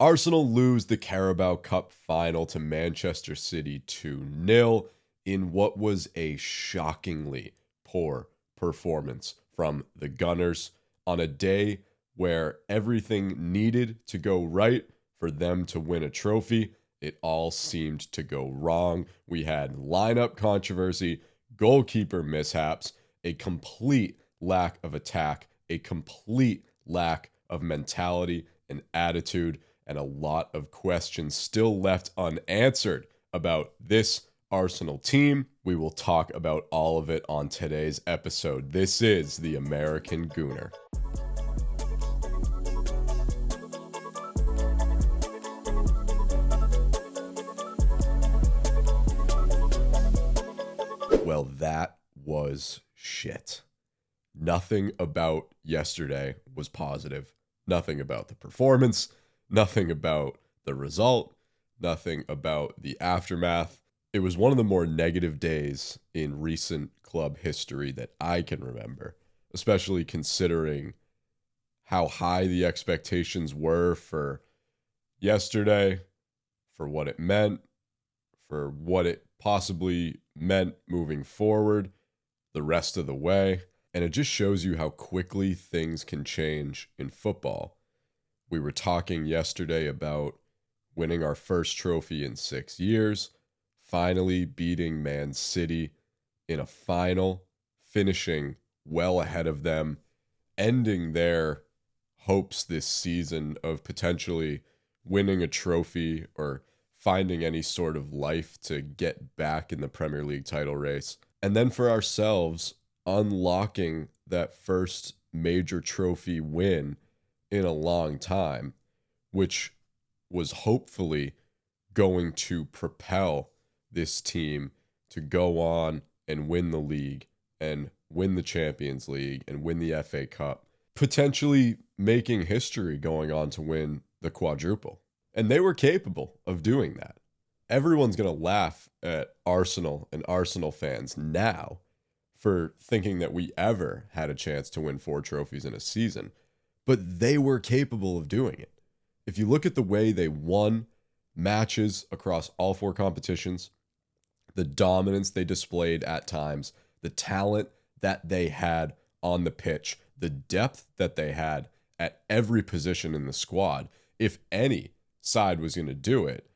Arsenal lose the Carabao Cup final to Manchester City 2-0 in what was a shockingly poor performance from the Gunners on a day where everything needed to go right for them to win a trophy. It all seemed to go wrong. We had lineup controversy, goalkeeper mishaps, a complete lack of attack, a complete lack of mentality and attitude, and a lot of questions still left unanswered about this Arsenal team. We will talk about all of it on today's episode. This is the American Gooner. Well, that was shit. Nothing about yesterday was positive. Nothing about the performance. Nothing about the result. Nothing about the aftermath. It was one of the more negative days in recent club history that I can remember, especially considering how high the expectations were for yesterday, for what it meant, for what it possibly meant moving forward the rest of the way. And it just shows you how quickly things can change in football. We were talking yesterday about winning our first trophy in 6 years, finally beating Man City in a final, finishing well ahead of them, ending their hopes this season of potentially winning a trophy or finding any sort of life to get back in the Premier League title race. And then for ourselves, unlocking that first major trophy win in a long time, which was hopefully going to propel this team to go on and win the league and win the Champions League and win the FA Cup, potentially making history going on to win the quadruple. And they were capable of doing that. Everyone's going to laugh at Arsenal and Arsenal fans now for thinking that we ever had a chance to win 4 trophies in a season, but they were capable of doing it. If you look at the way they won matches across all 4 competitions, the dominance they displayed at times, the talent that they had on the pitch, the depth that they had at every position in the squad, if any side was going to do it,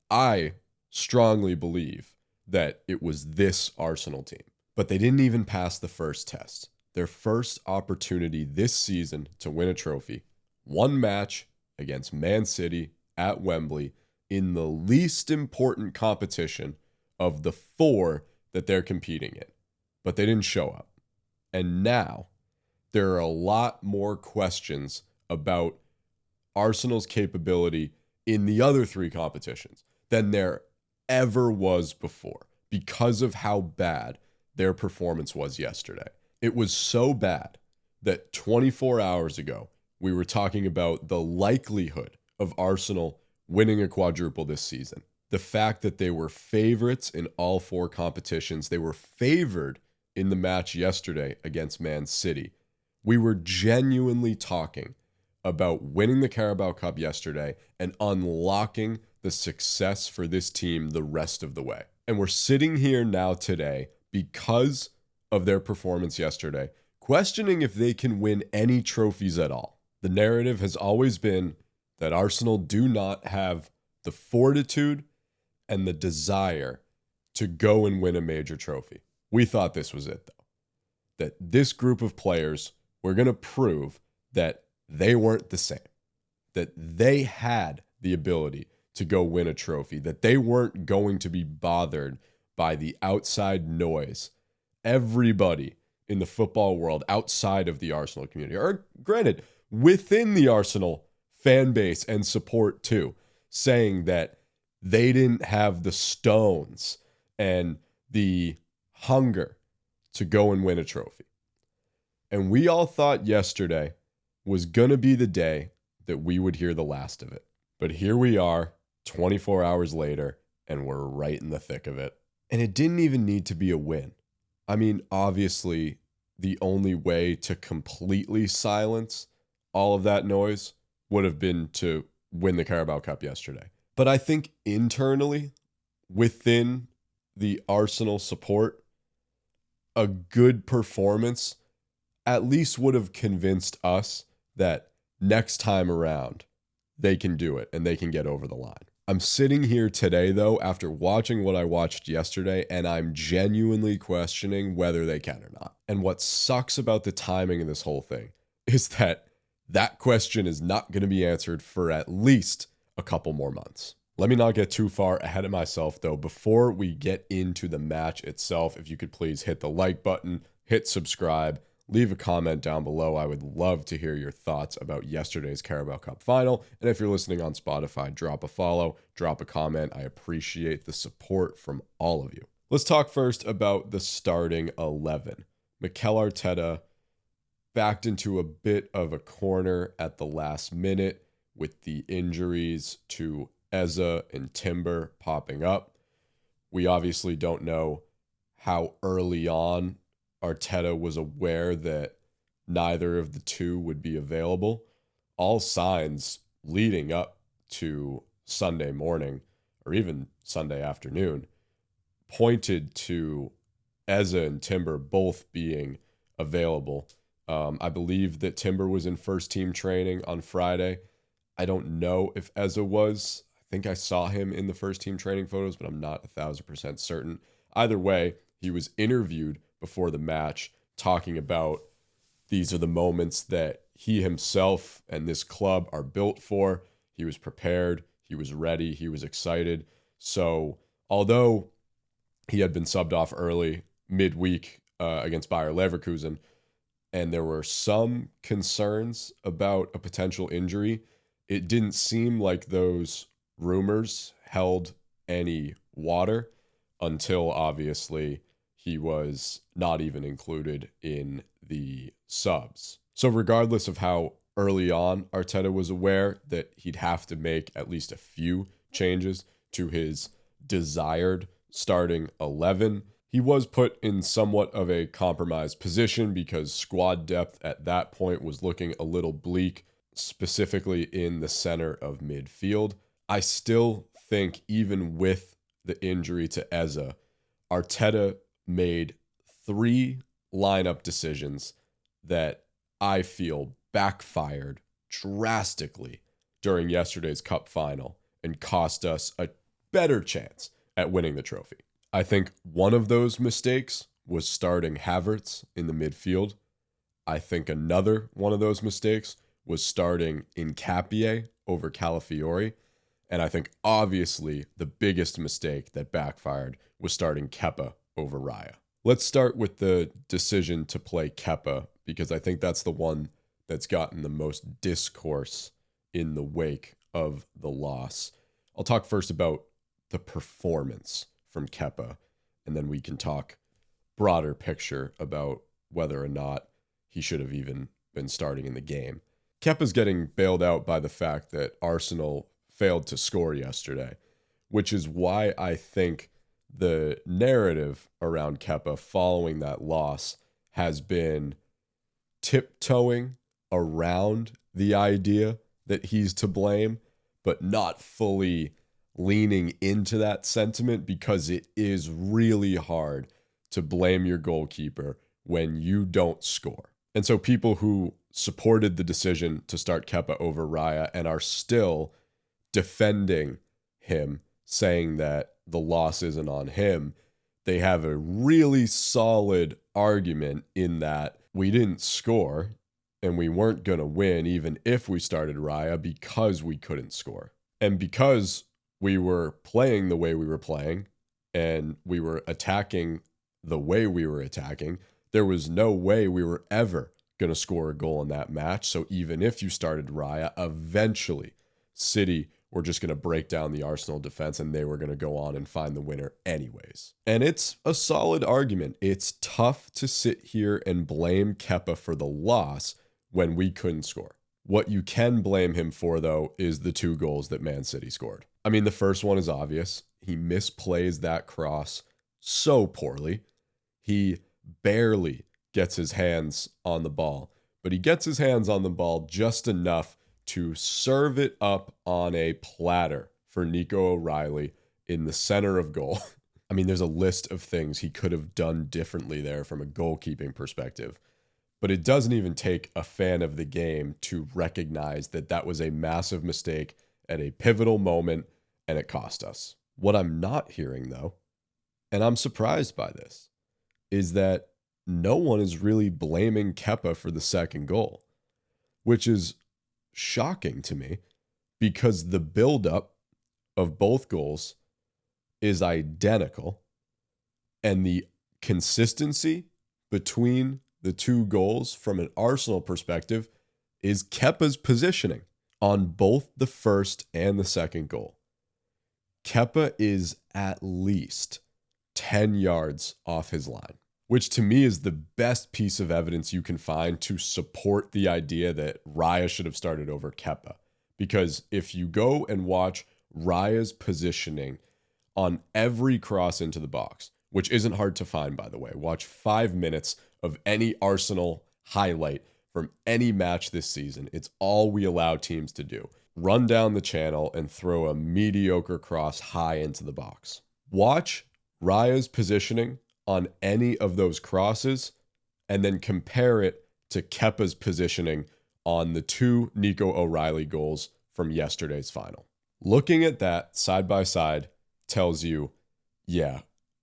I strongly believe that it was this Arsenal team. But they didn't even pass the first test. Their first opportunity this season to win a trophy. One match against Man City at Wembley in the least important competition of the 4 that they're competing in. But they didn't show up. And now there are a lot more questions about Arsenal's capability in the other 3 competitions than there ever was before because of how bad their performance was yesterday. It was so bad that 24 hours ago, we were talking about the likelihood of Arsenal winning a quadruple this season. The fact that they were favorites in all 4 competitions. They were favored in the match yesterday against Man City. We were genuinely talking about winning the Carabao Cup yesterday and unlocking the success for this team the rest of the way. And we're sitting here now today because of their performance yesterday, questioning if they can win any trophies at all. The narrative has always been that Arsenal do not have the fortitude and the desire to go and win a major trophy. We thought this was it, though. That this group of players were going to prove that they weren't the same. That they had the ability to go win a trophy. That they weren't going to be bothered by the outside noise. Everybody in the football world outside of the Arsenal community, or granted, within the Arsenal fan base and support too, saying that they didn't have the stones and the hunger to go and win a trophy. And we all thought yesterday was going to be the day that we would hear the last of it. But here we are, 24 hours later, and we're right in the thick of it. And it didn't even need to be a win. I mean, obviously, the only way to completely silence all of that noise would have been to win the Carabao Cup yesterday. But I think internally, within the Arsenal support, a good performance at least would have convinced us that next time around, they can do it and they can get over the line. I'm sitting here today, though, after watching what I watched yesterday, and I'm genuinely questioning whether they can or not. And what sucks about the timing of this whole thing is that that question is not going to be answered for at least a couple more months. Let me not get too far ahead of myself, though. Before we get into the match itself, if you could please hit the like button, hit subscribe, leave a comment down below. I would love to hear your thoughts about yesterday's Carabao Cup final. And if you're listening on Spotify, drop a follow, drop a comment. I appreciate the support from all of you. Let's talk first about the starting 11. Mikel Arteta backed into a bit of a corner at the last minute with the injuries to Eze and Timber popping up. We obviously don't know how early on Arteta was aware that neither of the two would be available. All signs leading up to Sunday morning or even Sunday afternoon pointed to Eze and Timber both being available. I believe that Timber was in first team training on Friday. I don't know if Eze was. I think I saw him in the first team training photos, but I'm not 1,000% certain. Either way, he was interviewed before the match talking about these are the moments that he himself and this club are built for. He was prepared, he was ready, he was excited. So although he had been subbed off early midweek against Bayer Leverkusen, and there were some concerns about a potential injury, it didn't seem like those rumors held any water until obviously he was not even included in the subs. So regardless of how early on Arteta was aware that he'd have to make at least a few changes to his desired starting 11, he was put in somewhat of a compromised position because squad depth at that point was looking a little bleak, specifically in the center of midfield. I still think even with the injury to Eze, Arteta made 3 lineup decisions that I feel backfired drastically during yesterday's cup final and cost us a better chance at winning the trophy. I think one of those mistakes was starting Havertz in the midfield. I think another one of those mistakes was starting Nketiah over Calafiori. And I think obviously the biggest mistake that backfired was starting Kepa over Raya. Let's start with the decision to play Kepa, because I think that's the one that's gotten the most discourse in the wake of the loss. I'll talk first about the performance from Kepa, and then we can talk broader picture about whether or not he should have even been starting in the game. Kepa's getting bailed out by the fact that Arsenal failed to score yesterday, which is why I think the narrative around Kepa following that loss has been tiptoeing around the idea that he's to blame, but not fully leaning into that sentiment, because it is really hard to blame your goalkeeper when you don't score. And so people who supported the decision to start Kepa over Raya and are still defending him, saying that the loss isn't on him, they have a really solid argument in that we didn't score and we weren't going to win even if we started Raya because we couldn't score. And because we were playing the way we were playing and we were attacking the way we were attacking, there was no way we were ever going to score a goal in that match. So even if you started Raya, eventually City were just going to break down the Arsenal defense and they were going to go on and find the winner anyways. And it's a solid argument. It's tough to sit here and blame Kepa for the loss when we couldn't score. What you can blame him for, though, is the 2 goals that Man City scored. I mean, the first one is obvious. He misplays that cross so poorly. He barely gets his hands on the ball, but he gets his hands on the ball just enough to serve it up on a platter for Nico O'Reilly in the center of goal. I mean, there's a list of things he could have done differently there from a goalkeeping perspective, but it doesn't even take a fan of the game to recognize that that was a massive mistake at a pivotal moment, and it cost us. What I'm not hearing, though, and I'm surprised by this, is that no one is really blaming Kepa for the second goal, which is shocking to me because the buildup of both goals is identical, and the consistency between the two goals from an Arsenal perspective is Kepa's positioning on both the first and the second goal. Kepa is at least 10 yards off his line, which to me is the best piece of evidence you can find to support the idea that Raya should have started over Kepa. Because if you go and watch Raya's positioning on every cross into the box, which isn't hard to find, by the way, watch 5 minutes of any Arsenal highlight from any match this season. It's all we allow teams to do. Run down the channel and throw a mediocre cross high into the box. Watch Raya's positioning on any of those crosses and then compare it to Kepa's positioning on the 2 Nico O'Reilly goals from yesterday's final. Looking at that side by side tells you, yeah,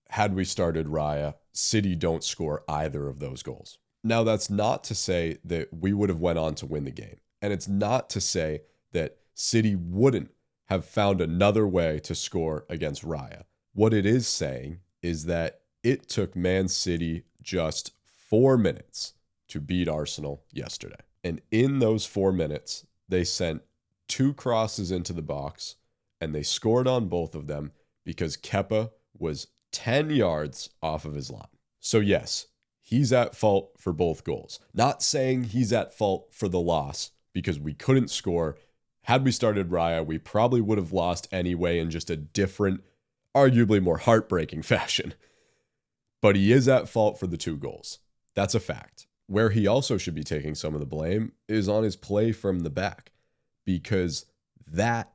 had we started Raya, City don't score either of those goals. Now, that's not to say that we would have went on to win the game. And it's not to say that City wouldn't have found another way to score against Raya. What it is saying is that it took Man City just 4 minutes to beat Arsenal yesterday. And in those 4 minutes, they sent 2 crosses into the box, and they scored on both of them because Kepa was 10 yards off of his line. So yes, he's at fault for both goals. Not saying he's at fault for the loss because we couldn't score. Had we started Raya, we probably would have lost anyway in just a different, arguably more heartbreaking fashion. But he is at fault for the 2 goals. That's a fact. Where he also should be taking some of the blame is on his play from the back, because that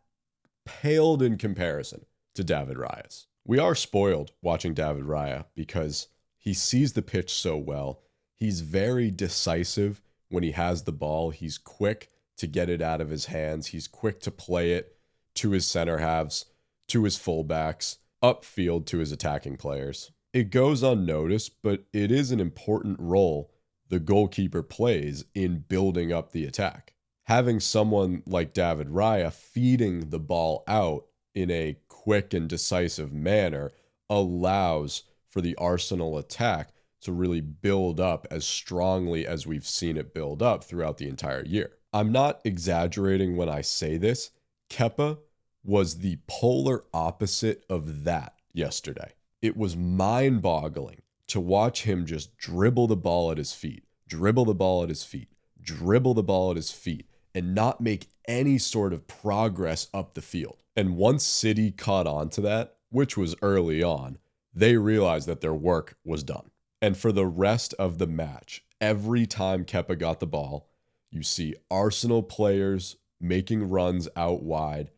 paled in comparison to David Raya's. We are spoiled watching David Raya because he sees the pitch so well. He's very decisive when he has the ball. He's quick to get it out of his hands. He's quick to play it to his center halves, to his fullbacks, upfield to his attacking players. It goes unnoticed, but it is an important role the goalkeeper plays in building up the attack. Having someone like David Raya feeding the ball out in a quick and decisive manner allows for the Arsenal attack to really build up as strongly as we've seen it build up throughout the entire year. I'm not exaggerating when I say this. Kepa was the polar opposite of that yesterday. It was mind-boggling to watch him just dribble the ball at his feet, dribble the ball at his feet, dribble the ball at his feet, and not make any sort of progress up the field. And once City caught on to that, which was early on, they realized that their work was done. And for the rest of the match, every time Kepa got the ball, you see Arsenal players making runs out wide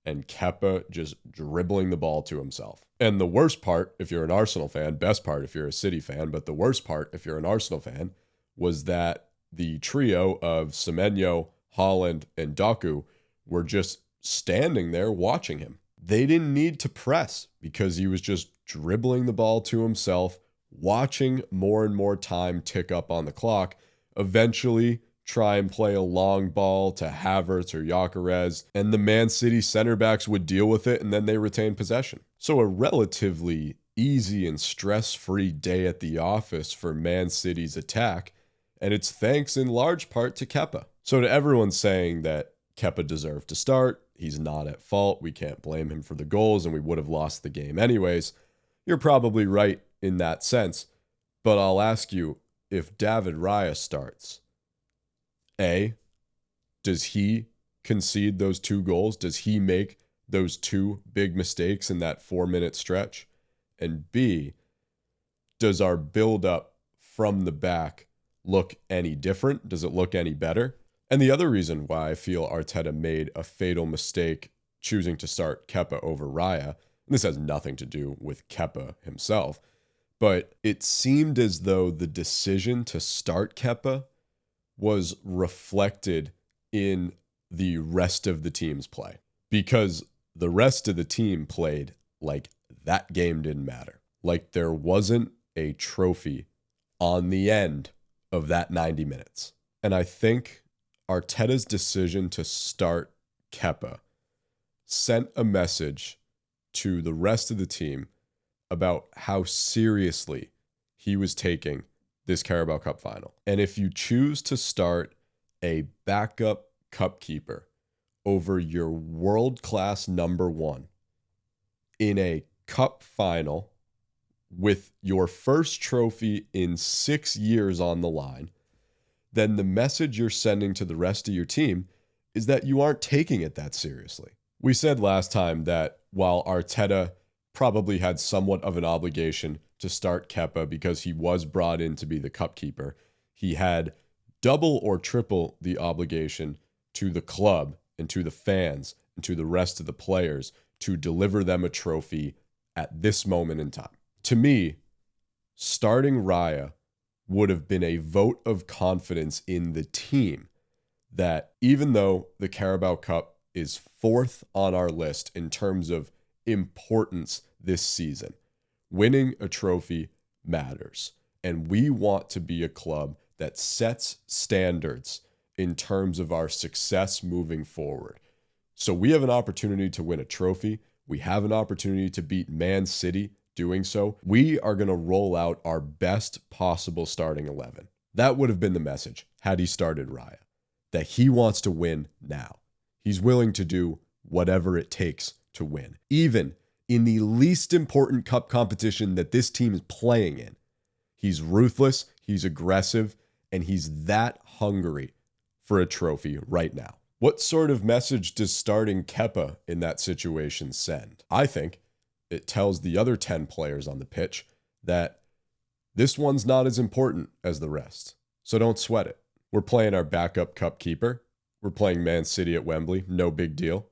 and Kepa just dribbling the ball to himself. And the worst part, if you're an Arsenal fan, best part if you're a City fan, but the worst part if you're an Arsenal fan, was that the trio of Semenyo, Haaland, and Doku were just standing there watching him. They didn't need to press because he was just dribbling the ball to himself, watching more and more time tick up on the clock, eventually try and play a long ball to Havertz or Gyökeres, and the Man City center backs would deal with it, and then they retained possession. So a relatively easy and stress-free day at the office for Man City's attack, and it's thanks in large part to Kepa. So to everyone saying that Kepa deserved to start, he's not at fault, we can't blame him for the goals, and we would have lost the game anyways, you're probably right in that sense. But I'll ask you, if David Raya starts, A, does he concede those 2 goals? Does he make those 2 big mistakes in that 4-minute stretch? And B, does our build-up from the back look any different? Does it look any better? And the other reason why I feel Arteta made a fatal mistake choosing to start Kepa over Raya, and this has nothing to do with Kepa himself, but it seemed as though the decision to start Kepa was reflected in the rest of the team's play, because the rest of the team played like that game didn't matter. Like there wasn't a trophy on the end of that 90 minutes. And I think Arteta's decision to start Kepa sent a message to the rest of the team about how seriously he was taking this Carabao Cup final. And if you choose to start a backup cup keeper over your world-class number one in a cup final with your first trophy in 6 years on the line, then the message you're sending to the rest of your team is that you aren't taking it that seriously. We said last time that while Arteta probably had somewhat of an obligation to start Kepa because he was brought in to be the cup keeper, he had double or triple the obligation to the club and to the fans and to the rest of the players to deliver them a trophy at this moment in time. To me, starting Raya would have been a vote of confidence in the team that even though the Carabao Cup is fourth on our list in terms of importance this season, winning a trophy matters. And we want to be a club that sets standards in terms of our success moving forward. So we have an opportunity to win a trophy. We have an opportunity to beat Man City doing so. We are going to roll out our best possible starting 11. That would have been the message had he started Raya, that he wants to win now. He's willing to do whatever it takes to win, even in the least important cup competition that this team is playing in. He's ruthless, he's aggressive, and he's that hungry for a trophy right now. What sort of message does starting Kepa in that situation send? I think it tells the other 10 players on the pitch that this one's not as important as the rest. So don't sweat it. We're playing our backup cup keeper. We're playing Man City at Wembley. No big deal.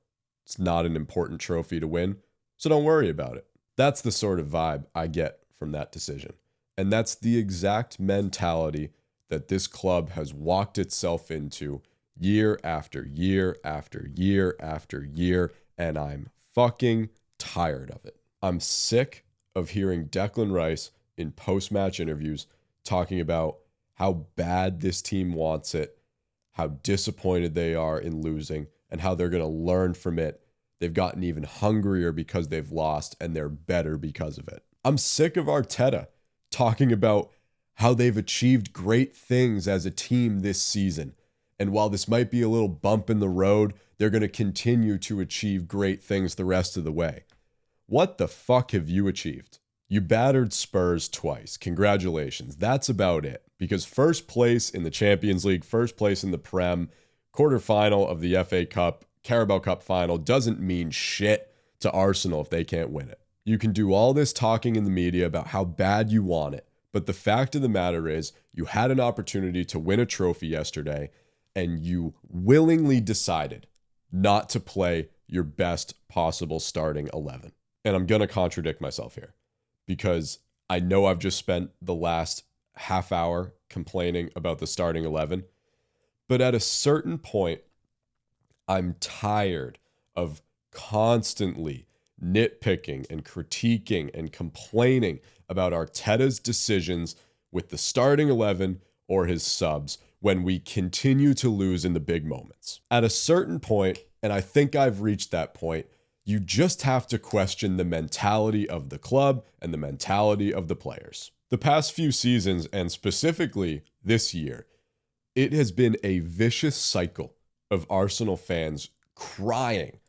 It's not an important trophy to win. So don't worry about it. That's the sort of vibe I get from that decision. And that's the exact mentality that this club has walked itself into year after year after year after year. And I'm fucking tired of it. I'm sick of hearing Declan Rice in post-match interviews talking about how bad this team wants it, how disappointed they are in losing, and how they're going to learn from it. They've gotten even hungrier because they've lost, and they're better because of it. I'm sick of Arteta talking about how they've achieved great things as a team this season. And while this might be a little bump in the road, they're going to continue to achieve great things the rest of the way. What the fuck have you achieved? You battered Spurs twice. Congratulations. That's about it. Because first place in the Champions League, first place in the Prem, quarterfinal of the FA Cup, Carabao Cup final doesn't mean shit to Arsenal if they can't win it. You can do all this talking in the media about how bad you want it, but the fact of the matter is you had an opportunity to win a trophy yesterday and you willingly decided not to play your best possible starting 11. And I'm going to contradict myself here because I know I've just spent the last half hour complaining about the starting 11, but at a certain point, I'm tired of constantly nitpicking and critiquing and complaining about Arteta's decisions with the starting 11 or his subs when we continue to lose in the big moments. At a certain point, and I think I've reached that point, you just have to question the mentality of the club and the mentality of the players. The past few seasons, and specifically this year, it has been a vicious cycle of Arsenal fans crying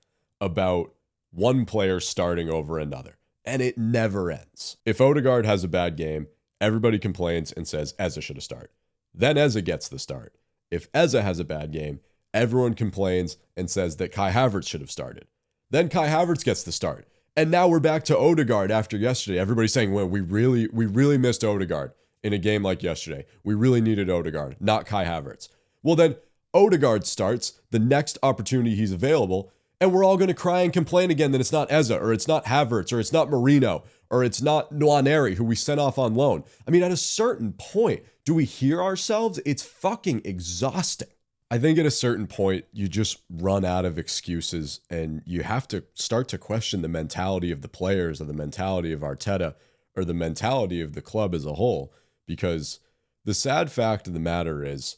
about one player starting over another, and it never ends. If Odegaard has a bad game, everybody complains and says Eze should have started. Then Eze gets the start. If Eze has a bad game, everyone complains and says that Kai Havertz should have started. Then Kai Havertz gets the start. And now we're back to Odegaard after yesterday. Everybody's saying, well, we really missed Odegaard in a game like yesterday. We really needed Odegaard, not Kai Havertz. Well, then Odegaard starts the next opportunity he's available, and we're all going to cry and complain again that it's not Eza, or it's not Havertz, or it's not Marino, or it's not Nwaneri, who we sent off on loan. I mean, at a certain point, do we hear ourselves? It's fucking exhausting. I think at a certain point, you just run out of excuses, and you have to start to question the mentality of the players, or the mentality of Arteta, or the mentality of the club as a whole. Because the sad fact of the matter is,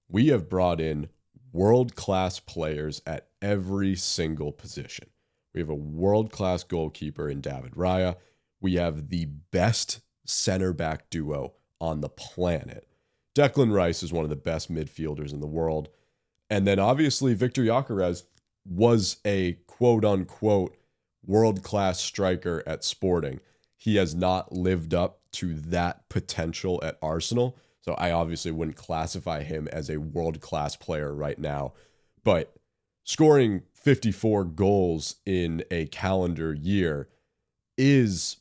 we have brought in world-class players at every single position. We have a world-class goalkeeper in David Raya. We have the best center-back duo on the planet. Declan Rice is one of the best midfielders in the world. And then obviously Victor Gyökeres was a quote-unquote world-class striker at Sporting. He has not lived up to that potential at Arsenal. So I obviously wouldn't classify him as a world-class player right now. But scoring 54 goals in a calendar year is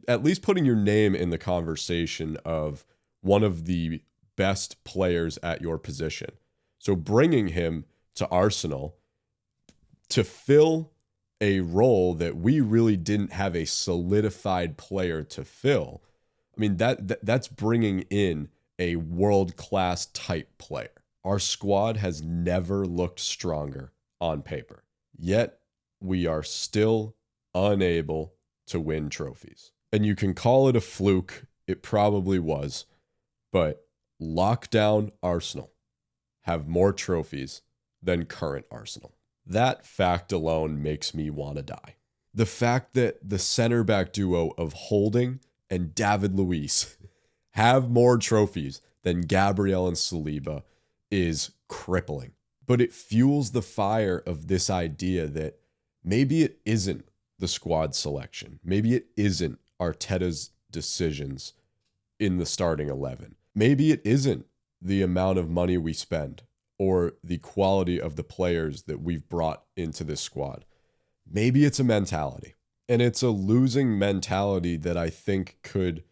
at least putting your name in the conversation of one of the best players at your position. So bringing him to Arsenal to fill a role that we really didn't have a solidified player to fill, I mean, that's bringing in a world-class type player. Our squad has never looked stronger on paper, yet we are still unable to win trophies. And you can call it a fluke, it probably was, but lockdown Arsenal have more trophies than current Arsenal. That fact alone makes me want to die. The fact that the center back duo of Holding and David Luiz have more trophies than Gabriel and Saliba is crippling. But it fuels the fire of this idea that maybe it isn't the squad selection. Maybe it isn't Arteta's decisions in the starting 11. Maybe it isn't the amount of money we spend or the quality of the players that we've brought into this squad. Maybe it's a mentality. And it's a losing mentality that I think could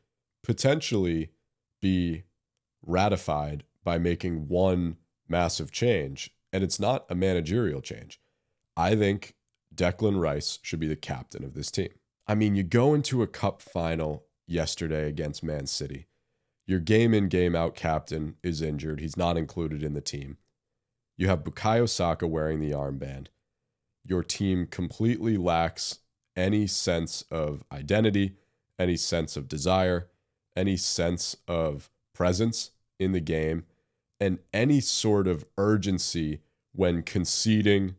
potentially be ratified by making one massive change. And it's not a managerial change. I think Declan Rice should be the captain of this team. I mean, you go into a cup final yesterday against Man City. Your game in, game out captain is injured. He's not included in the team. You have Bukayo Saka wearing the armband. Your team completely lacks any sense of identity, any sense of desire, any sense of presence in the game, and any sort of urgency when conceding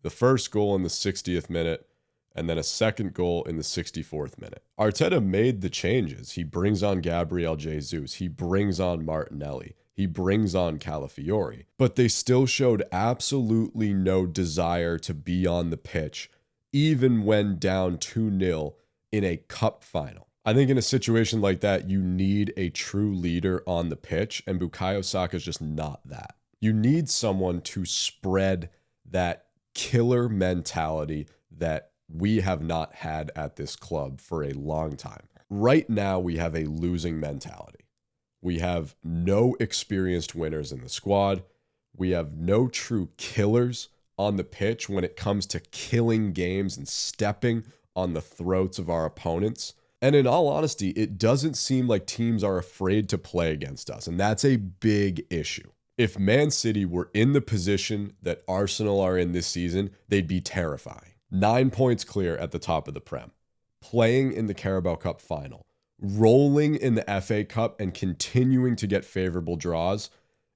the first goal in the 60th minute and then a second goal in the 64th minute. Arteta made the changes. He brings on Gabriel Jesus. He brings on Martinelli. He brings on Calafiori. But they still showed absolutely no desire to be on the pitch, even when down 2-0 in a cup final. I think in a situation like that, you need a true leader on the pitch, and Bukayo Saka is just not that. You need someone to spread that killer mentality that we have not had at this club for a long time. Right now, we have a losing mentality. We have no experienced winners in the squad. We have no true killers on the pitch when it comes to killing games and stepping on the throats of our opponents. And in all honesty, it doesn't seem like teams are afraid to play against us, and that's a big issue. If Man City were in the position that Arsenal are in this season, they'd be terrifying. 9 points clear at the top of the Prem, playing in the Carabao Cup final, rolling in the FA Cup and continuing to get favorable draws,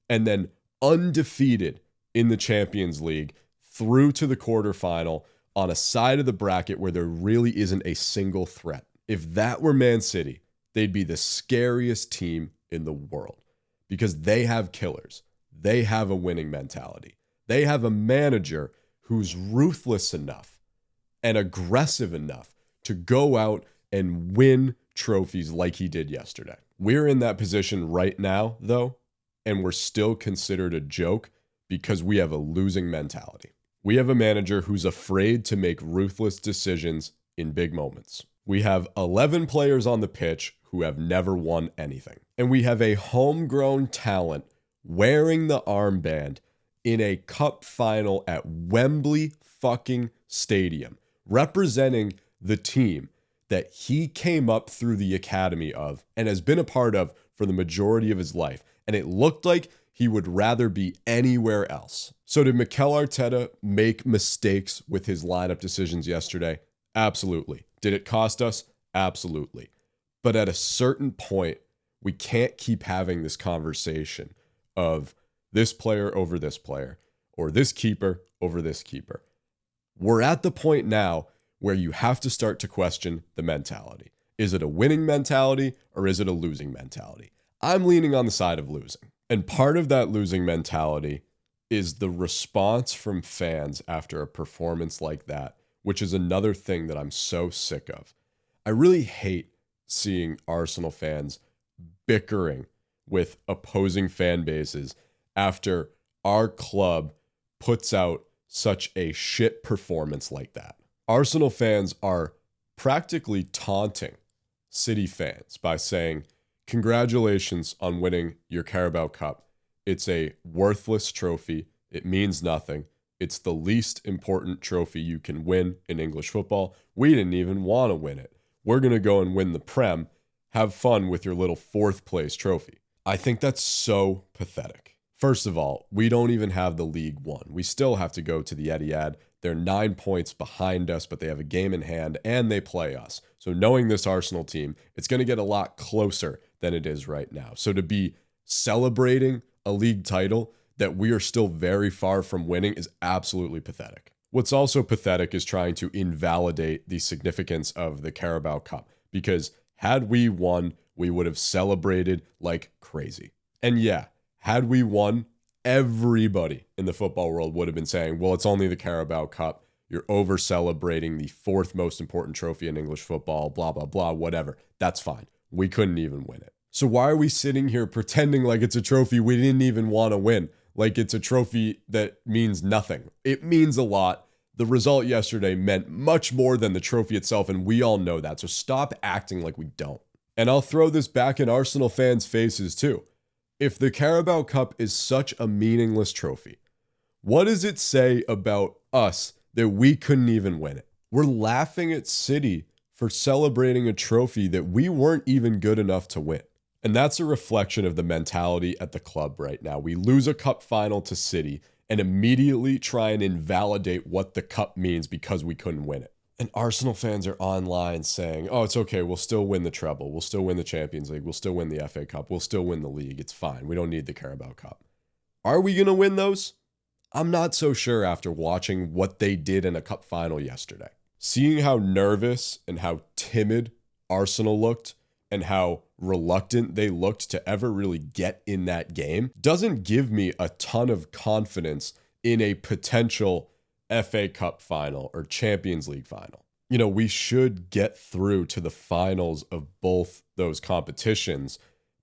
and then undefeated in the Champions League through to the quarterfinal on a side of the bracket where there really isn't a single threat. If that were Man City, they'd be the scariest team in the world because they have killers. They have a winning mentality. They have a manager who's ruthless enough and aggressive enough to go out and win trophies like he did yesterday. We're in that position right now, though, and we're still considered a joke because we have a losing mentality. We have a manager who's afraid to make ruthless decisions in big moments. We have 11 players on the pitch who have never won anything. And we have a homegrown talent wearing the armband in a cup final at Wembley fucking Stadium, representing the team that he came up through the academy of and has been a part of for the majority of his life. And it looked like he would rather be anywhere else. So did Mikel Arteta make mistakes with his lineup decisions yesterday? Absolutely. Did it cost us? Absolutely. But at a certain point, we can't keep having this conversation of this player over this player or this keeper over this keeper. We're at the point now where you have to start to question the mentality. Is it a winning mentality or is it a losing mentality? I'm leaning on the side of losing. And part of that losing mentality is the response from fans after a performance like that, which is another thing that I'm so sick of. I really hate seeing Arsenal fans bickering with opposing fan bases after our club puts out such a shit performance like that. Arsenal fans are practically taunting City fans by saying, congratulations on winning your Carabao Cup. It's a worthless trophy. It means nothing. It's the least important trophy you can win in English football. We didn't even want to win it. We're going to go and win the Prem. Have fun with your little fourth place trophy. I think that's so pathetic. First of all, we don't even have the League One. We still have to go to the Etihad. They're 9 points behind us, but they have a game in hand and they play us. So knowing this Arsenal team, it's going to get a lot closer than it is right now. So to be celebrating a league title that we are still very far from winning is absolutely pathetic. What's also pathetic is trying to invalidate the significance of the Carabao Cup, because had we won, we would have celebrated like crazy. And yeah, had we won, everybody in the football world would have been saying, well, it's only the Carabao Cup. You're over celebrating the fourth most important trophy in English football, blah, blah, blah, whatever. That's fine. We couldn't even win it. So why are we sitting here pretending like it's a trophy we didn't even want to win? Like it's a trophy that means nothing. It means a lot. The result yesterday meant much more than the trophy itself, and we all know that. So stop acting like we don't. And I'll throw this back in Arsenal fans' faces too. If the Carabao Cup is such a meaningless trophy, what does it say about us that we couldn't even win it? We're laughing at City for celebrating a trophy that we weren't even good enough to win. And that's a reflection of the mentality at the club right now. We lose a cup final to City and immediately try and invalidate what the cup means because we couldn't win it. And Arsenal fans are online saying, oh, it's okay, we'll still win the treble, we'll still win the Champions League, we'll still win the FA Cup, we'll still win the league, it's fine, we don't need the Carabao Cup. Are we going to win those? I'm not so sure after watching what they did in a cup final yesterday. Seeing how nervous and how timid Arsenal looked and how reluctant they looked to ever really get in that game doesn't give me a ton of confidence in a potential FA Cup final or Champions League final. You know, we should get through to the finals of both those competitions.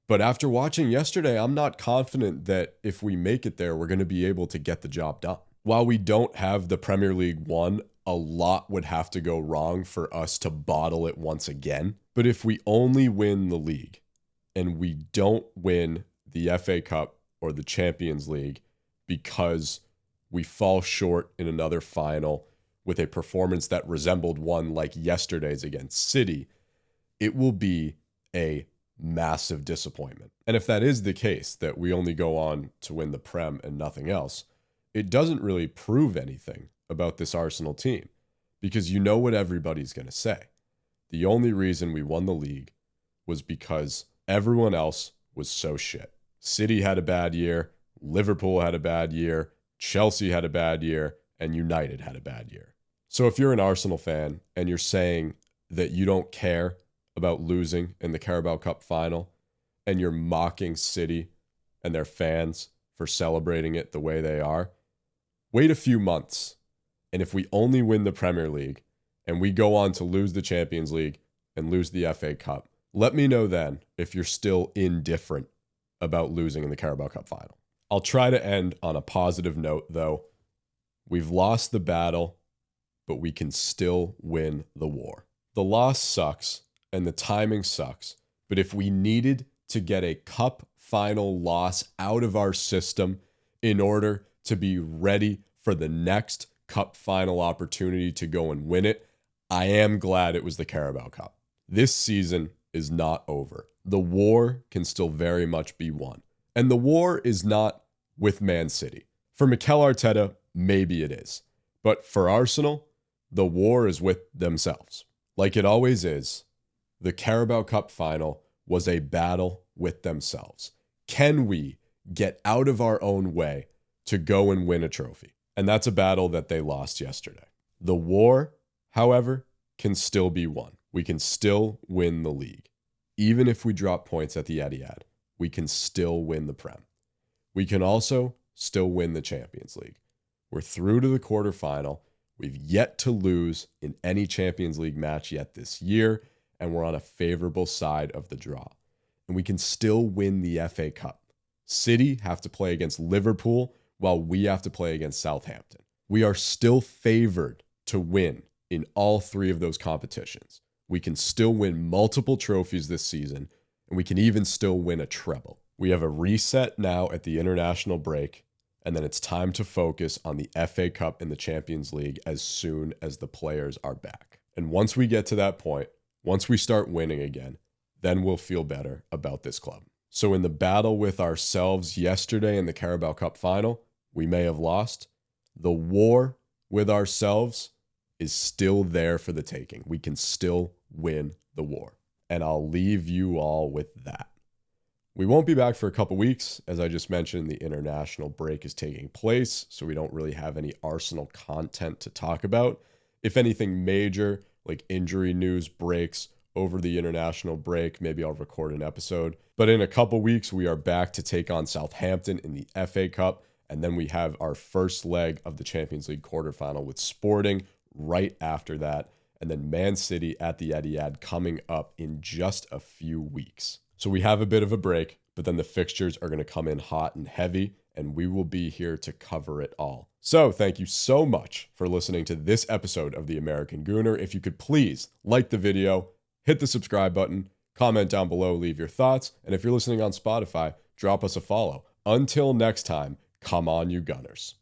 But after watching yesterday, I'm not confident that if we make it there, we're going to be able to get the job done. While we don't have the Premier League One, a lot would have to go wrong for us to bottle it once again. But if we only win the league and we don't win the FA Cup or the Champions League because we fall short in another final with a performance that resembled one like yesterday's against City, it will be a massive disappointment. And if that is the case, that we only go on to win the Prem and nothing else, it doesn't really prove anything about this Arsenal team, because you know what everybody's going to say. The only reason we won the league was because everyone else was so shit. City had a bad year, Liverpool had a bad year, Chelsea had a bad year, and United had a bad year. So if you're an Arsenal fan and you're saying that you don't care about losing in the Carabao Cup final and you're mocking City and their fans for celebrating it the way they are, wait a few months. And if we only win the Premier League and we go on to lose the Champions League and lose the FA Cup, let me know then if you're still indifferent about losing in the Carabao Cup final. I'll try to end on a positive note, though. We've lost the battle, but we can still win the war. The loss sucks, and the timing sucks, but if we needed to get a cup final loss out of our system in order to be ready for the next cup final opportunity to go and win it, I am glad it was the Carabao Cup. This season is not over. The war can still very much be won. And the war is not with Man City. For Mikel Arteta, maybe it is. But for Arsenal, the war is with themselves. Like it always is, the Carabao Cup final was a battle with themselves. Can we get out of our own way to go and win a trophy? And that's a battle that they lost yesterday. The war, however, can still be won. We can still win the league. Even if we drop points at the Etihad, we can still win the Prem. We can also still win the Champions League. We're through to the quarterfinal. We've yet to lose in any Champions League match yet this year, and we're on a favorable side of the draw. And we can still win the FA Cup. City have to play against Liverpool while we have to play against Southampton. We are still favored to win in all three of those competitions. We can still win multiple trophies this season, and we can even still win a treble. We have a reset now at the international break, and then it's time to focus on the FA Cup and the Champions League as soon as the players are back. And once we get to that point, once we start winning again, then we'll feel better about this club. So in the battle with ourselves yesterday in the Carabao Cup final, we may have lost. The war with ourselves is still there for the taking. We can still win the war. And I'll leave you all with that. We won't be back for a couple weeks. As I just mentioned, the international break is taking place, so we don't really have any Arsenal content to talk about. If anything major, like injury news breaks over the international break, maybe I'll record an episode. But in a couple weeks, we are back to take on Southampton in the FA Cup, and then we have our first leg of the Champions League quarterfinal with Sporting right after that, and then Man City at the Etihad coming up in just a few weeks. So we have a bit of a break, but then the fixtures are going to come in hot and heavy, and we will be here to cover it all. So thank you so much for listening to this episode of the American Gooner. If you could please like the video, hit the subscribe button, comment down below, leave your thoughts, and if you're listening on Spotify, drop us a follow. Until next time, come on, you Gunners.